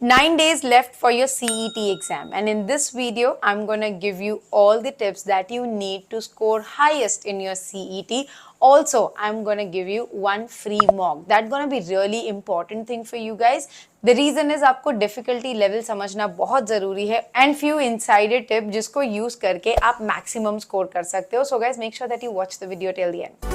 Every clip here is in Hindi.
9 days left for your CET exam, and in this video I'm gonna give you all the tips that you need to score highest in your CET. Also, I'm gonna give you one free mock. That's gonna be really important thing for you guys. The reason is आपको difficulty level समझना बहुत ज़रूरी है and few insider tip जिसको use करके आप maximum score कर सकते हो. So guys, make sure that you watch the video till the end.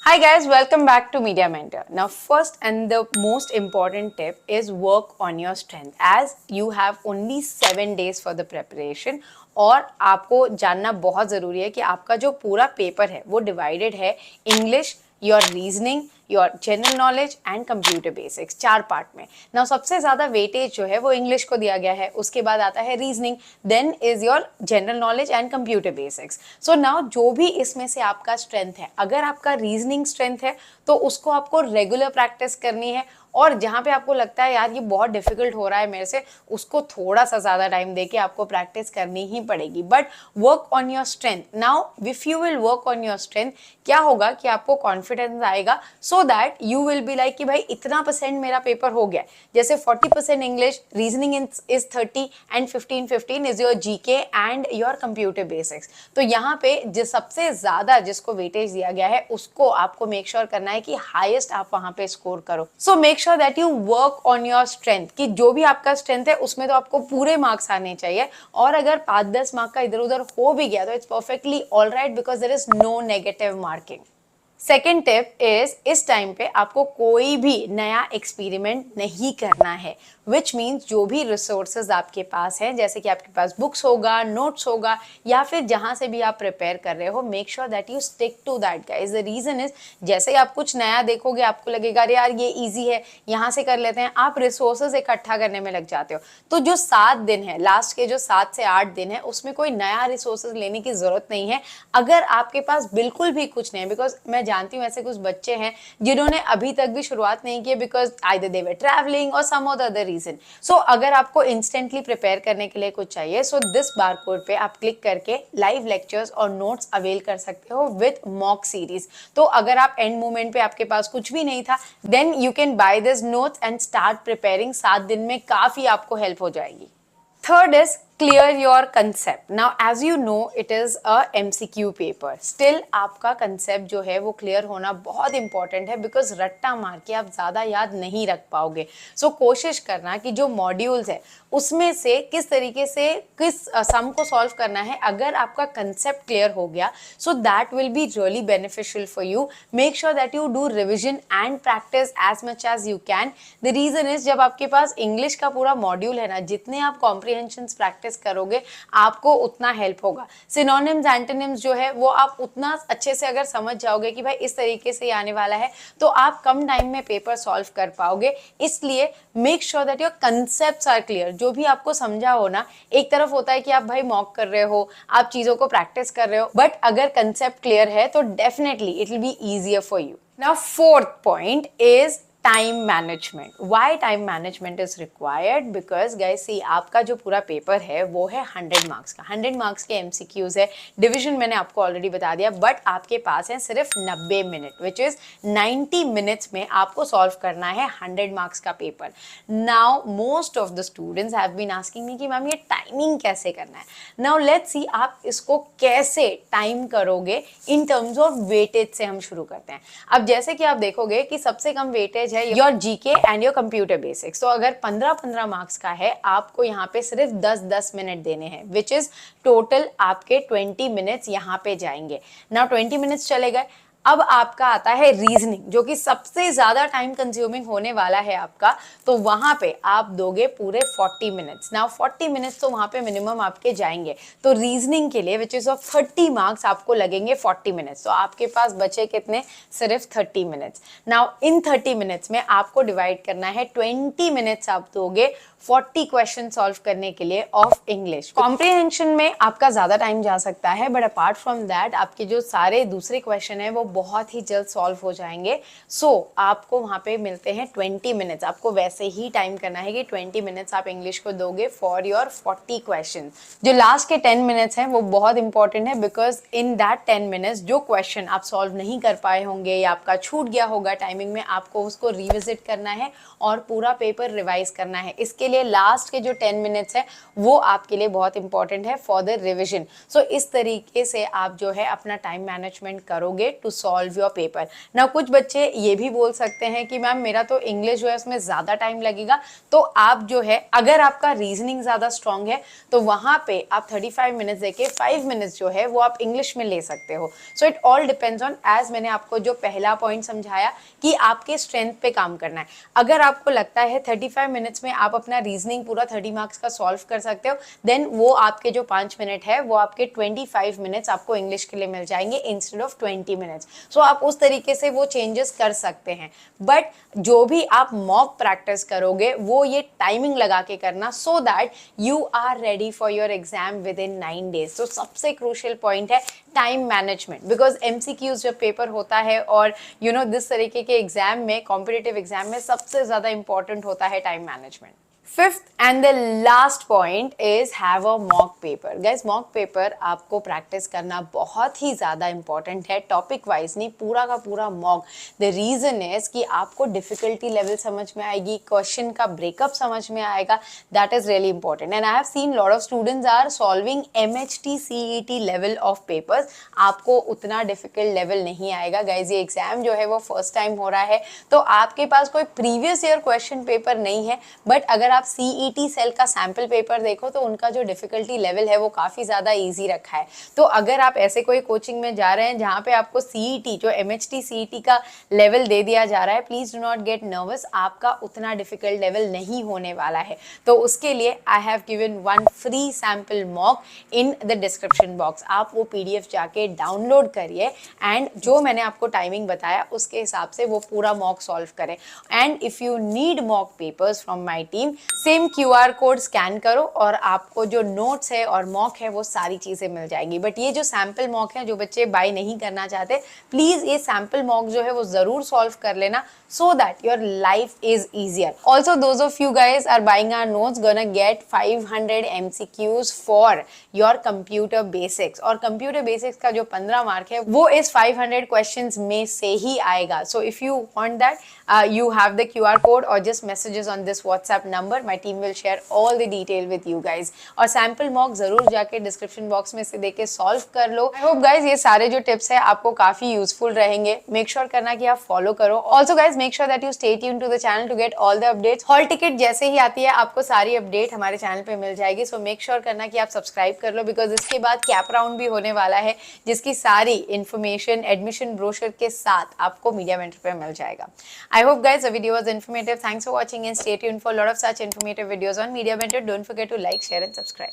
Hi guys, welcome back to Media Mentor. Now first and the most important tip is work on your strength as you have only 7 days for the preparation. और आपको जानना बहुत ज़रूरी है कि आपका जो पूरा पेपर है वो डिवाइडेड है English, your reasoning, your general knowledge and computer basics, 4 part में. नाउ सबसे ज़्यादा वेटेज जो है वो इंग्लिश को दिया गया है, उसके बाद आता है reasoning, then is your general knowledge and computer basics. So now जो भी इसमें से आपका स्ट्रेंथ है, अगर आपका रीजनिंग स्ट्रेंथ है तो उसको आपको रेगुलर प्रैक्टिस करनी है, और जहाँ पे आपको लगता है यार ये बहुत डिफिकल्ट हो रहा है मेरे से, उसको थोड़ा सा ज़्यादा टाइम देके आपको प्रैक्टिस करनी ही पड़ेगी. But work on your strength. Now if you will work on your strength, क्या होगा कि आपको कॉन्फिडेंस आएगा, सो that you will be like कि भाई इतना परसेंट मेरा पेपर हो गया. जैसे 40% English, reasoning is 30 and 15 is your GK and your computer basics. तो यहाँ पे जो सबसे ज़्यादा जिसको वेटेज दिया गया है उसको आपको मेक श्योर करना है कि हाईएस्ट आप वहाँ पे स्कोर करो. So make sure that you work on your strength, कि जो भी आपका स्ट्रेंथ है उसमें तो आपको पूरे मार्क्स आने चाहिए, और अगर 5-10 मार्क का इधर उधर हो भी गया तो it's perfectly all right, because there is no negative marking. Second tip is इस टाइम पे आपको कोई भी नया एक्सपेरिमेंट नहीं करना है, विच मीन्स जो भी रिसोर्सेज आपके पास हैं, जैसे कि आपके पास बुक्स होगा, नोट्स होगा, या फिर जहाँ से भी आप प्रिपेयर कर रहे हो, make sure that you stick to that guys. The reason is जैसे ही आप कुछ नया देखोगे आपको लगेगा अरे यार ये ईजी है, यहाँ से कर लेते हैं, आप रिसोर्सेज इकट्ठा करने में लग जाते हो. तो जो 7 दिन है, लास्ट के जो 7 से 8 दिन है, उसमें कोई नया रिसोर्सेज लेने की जरूरत नहीं है. अगर आपके पास बिल्कुल भी कुछ नहीं है, बिकॉज मैं जानती हूँ ऐसे कुछ बच्चे हैं जिन्होंने अभी तक भी शुरुआत नहीं की, because either they were travelling और सम अदर रीजन. सो अगर आपको इंस्टेंटली प्रिपेयर करने के लिए कुछ चाहिए, सो दिस बारकोड पे आप क्लिक करके लाइव लेक्चर्स और नोट्स अवेल कर सकते हो विद मॉक सीरीज. तो अगर आप एंड मोमेंट पे आपके पास कुछ भी नहीं था, then you can buy this notes and start preparing. 7 दिन में काफी आपको हेल्प हो जाएगी. Third is clear your concept. Now as you know it is a MCQ paper. Still आपका concept जो है वो clear होना बहुत important है, because रट्टा मार के आप ज़्यादा याद नहीं रख पाओगे. So कोशिश करना कि जो modules है उसमें से किस तरीके से किस सम को solve करना है. अगर आपका concept clear हो गया, so that will be really beneficial for you. Make sure that you do revision and practice as much as you can. The reason is जब आपके पास English का पूरा module है ना, जितने आप comprehensions practice करोगे आपको उतना हेल्प होगा. सिनोनिम्स, एंटोनिम्स जो है वो आप उतना अच्छे से अगर समझ जाओगे कि भाई इस तरीके से ये आने वाला है, तो आप कम टाइम में पेपर सॉल्व कर पाओगे. इसलिए make sure that your concepts are clear. जो भी आपको समझा हो ना, एक तरफ होता है कि आप भाई मॉक कर रहे हो, आप चीजों को प्रैक्टिस कर रहे हो, बट अगर कंसेप्ट क्लियर है तो definitely it will be easier for you. Now fourth point is time management. Why time management is required? Because guys see आपका जो पूरा पेपर है वो है 100 मार्क्स का. 100 मार्क्स के MCQs है. डिवीजन मैंने आपको ऑलरेडी बता दिया, बट आपके पास है सिर्फ 90 मिनट, विच इज 90 मिनट्स में आपको सॉल्व करना है 100 मार्क्स का paper. Now most of the students have been asking me कि मैम ये टाइमिंग कैसे करना है. नाउ लेट्स सी आप इसको कैसे टाइम करोगे. इन टर्म्स ऑफ वेटेज से हम शुरू करते हैं. अब जैसे कि आप देखोगे कि सबसे कम वेटेज है your GK and your computer basics. तो अगर 15-15 मार्क्स का है, आपको यहाँ पे सिर्फ 10-10 मिनट देने हैं, विच इज टोटल आपके 20 मिनट्स यहाँ पे जाएंगे. नाउ 20 मिनट्स चले गए. अब आपका आता है रीजनिंग, जो कि सबसे ज्यादा टाइम कंज्यूमिंग होने वाला है आपका. तो वहां पे आप दोगे पूरे 40 मिनट्स. नाउ 40 मिनट्स तो वहां पे मिनिमम आपके जाएंगे. तो रीजनिंग के लिए विच इज ऑफ 30 मार्क्स आपको लगेंगे 40 मिनट्स. तो आपके पास बचे कितने? सिर्फ 30 मिनट्स. नाउ इन 30 मिनट्स में आपको डिवाइड करना है, 20 मिनट्स आप दोगे 40 क्वेश्चन सॉल्व करने के लिए ऑफ इंग्लिश. कॉम्प्रिहेंशन में आपका ज्यादा टाइम जा सकता है, बट अपार्ट फ्रॉम दैट आपके जो सारे दूसरे क्वेश्चन है वो बहुत ही जल्द सॉल्व हो जाएंगे। आपको वहाँ पे मिलते हैं 20 मिनट्स। आपको वैसे ही टाइम करना है कि 20 मिनट्स आप इंग्लिश को दोगे फॉर योर 40 क्वेश्चन। जो लास्ट के 10 मिनट्स हैं वो बहुत इंपॉर्टेंट है, बिकॉज इन दैट 10 मिनट्स जो क्वेश्चन आप सॉल्व नहीं कर पाए होंगे या आपका छूट गया होगा टाइमिंग में, आपको उसको रिविजिट करना है और पूरा पेपर रिवाइज करना है। इसके लिए लास्ट के जो 10 मिनट्स है वो आपके लिए बहुत इंपॉर्टेंट है फॉर द रिविजन। इस तरीके से आप जो है अपना टाइम मैनेजमेंट करोगे टू सॉल्व योर पेपर। ना कुछ बच्चे ये भी बोल सकते हैं कि मैम मेरा तो इंग्लिश जो है उसमें ज़्यादा टाइम लगेगा, तो आप जो है अगर आपका रीजनिंग ज़्यादा स्ट्रांग है तो वहाँ पे आप 35 मिनट्स देके 5 मिनट्स जो है वो आप इंग्लिश में ले सकते हो। So it all depends on, as मैंने आपको जो पहला पॉइंट समझाया कि आपके स्ट्रेंथ पे काम करना है। अगर आपको लगता है 35 मिनट्स में आप अपना रीजनिंग पूरा 30 मार्क्स का सॉल्व कर सकते हो, देन वो आपके जो 5 मिनट है वो आपके 25 मिनट्स आपको इंग्लिश के लिए मिल जाएंगे इंस्टेड ऑफ 20 मिनट्स। आप उस तरीके से वो चेंजेस कर सकते हैं। बट जो भी आप मॉक प्रैक्टिस करोगे वो ये टाइमिंग लगा के करना, so that you are ready for your exam within 9 days. तो सबसे क्रूशियल पॉइंट है टाइम मैनेजमेंट, बिकॉज MCQs जब पेपर होता है और दिस तरीके के एग्जाम में, कॉम्पिटिटिव एग्जाम में सबसे ज्यादा इंपॉर्टेंट होता है time management. Fifth and the last point is have a mock paper. Guys mock paper आपको प्रैक्टिस करना बहुत ही ज़्यादा इंपॉर्टेंट है, टॉपिक वाइज नहीं, पूरा का पूरा मॉक। द रीज़न इज कि आपको डिफिकल्टी लेवल समझ में आएगी, क्वेश्चन का ब्रेकअप समझ में आएगा। That is really important and I have seen lot of students are solving MHT CET level of papers. आपको उतना डिफिकल्ट लेवल नहीं आएगा गाइज। ये एग्जाम जो है वो फर्स्ट टाइम हो रहा है, तो आपके पास कोई प्रीवियस ईयर क्वेश्चन पेपर नहीं है, बट अगर आप CET सेल का सैंपल पेपर देखो तो उनका जो डिफिकल्टी लेवल है वो काफ़ी ज़्यादा इजी रखा है। तो अगर आप ऐसे कोई कोचिंग में जा रहे हैं जहाँ पे आपको CET जो MHT CET का लेवल दे दिया जा रहा है, please do not gate nervous, आपका उतना डिफिकल्ट लेवल नहीं होने वाला है। तो उसके लिए I have given one free sample mock in the description box. आप वो PDF जाके डाउनलोड करिए एंड जो मैंने आपको टाइमिंग बताया उसके हिसाब से वो पूरा मॉक सॉल्व करें। And if you need mock papers from my team, same QR code scan करो और आपको जो नोट्स है और मॉक है वो सारी चीज़ें मिल जाएंगी। बट ये जो सैम्पल मॉक है, जो बच्चे बाय नहीं करना चाहते, प्लीज़ ये सैम्पल मॉक जो है वो ज़रूर सॉल्व कर लेना, so that your life is easier. Also, those of you guys are buying our notes gonna get 500 MCQs for your computer basics. और computer basics का जो 15 मार्क है वो इस 500 questions में से ही आएगा. So if you want that, you have the QR code or just messages on this WhatsApp number. My team will share all the detail with you guys. और sample mock जरूर जाके description box में से देके solve कर लो. I hope guys ये सारे जो tips है आपको काफी useful रहेंगे. Make sure करना कि आप follow करो. Also guys, make sure that you stay tuned to the channel to get all the updates. Hall ticket जैसे ही आती है आपको सारी अपडेट हमारे चैनल पे मिल जाएगी, सो मेक श्योर करना कि आप सब्सक्राइब कर लो, बिकॉज इसके बाद कैप राउंड भी होने वाला है जिसकी सारी इन्फॉर्मेशन एडमिशन ब्रोशर के साथ आपको मीडिया मेंटर पे मिल जाएगा. I hope guys the video was informative. Thanks for watching and stay tuned for lot of such informative videos on media mentor. Don't forget to like, share and subscribe.